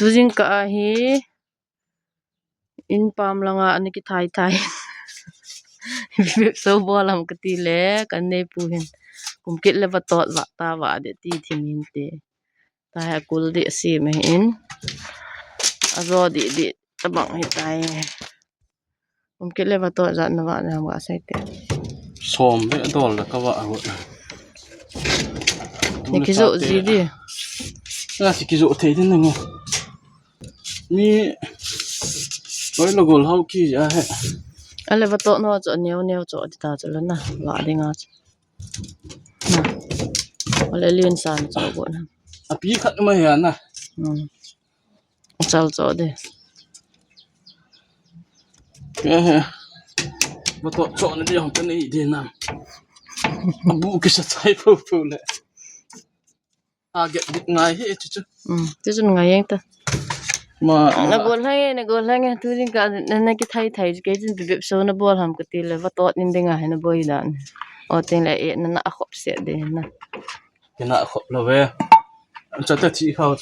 Tuzing ka ahi in pam langa ani ki thai thai so bolam katile kanne puhin kumkit le batot wa ta wa de ti thimin te ta ha kul de si me in azo di tabang hi tai kumkit le batot za na wa na wa sai te som be dol la ka wa ro ni ki zo ji di na si ki zo the din ne mi oi lo gol hau ki ya he ale batot no cho neo cho di ta cho na wa de nga na ole lin san cho bo na a pi khat ma ya na chal cho de ke he ba to cho na di hong ta ni de nam bu ki sa chai pu le a ge dik ngai he chu tu chun ngai yang ta ma na gol hai tu jing ka na ki thai ke jin bib so na bol ham ka ti le wa tot nin de nga hai na boi dan o tin le e na khop se de na ke na khop lo ve cha ta thi khao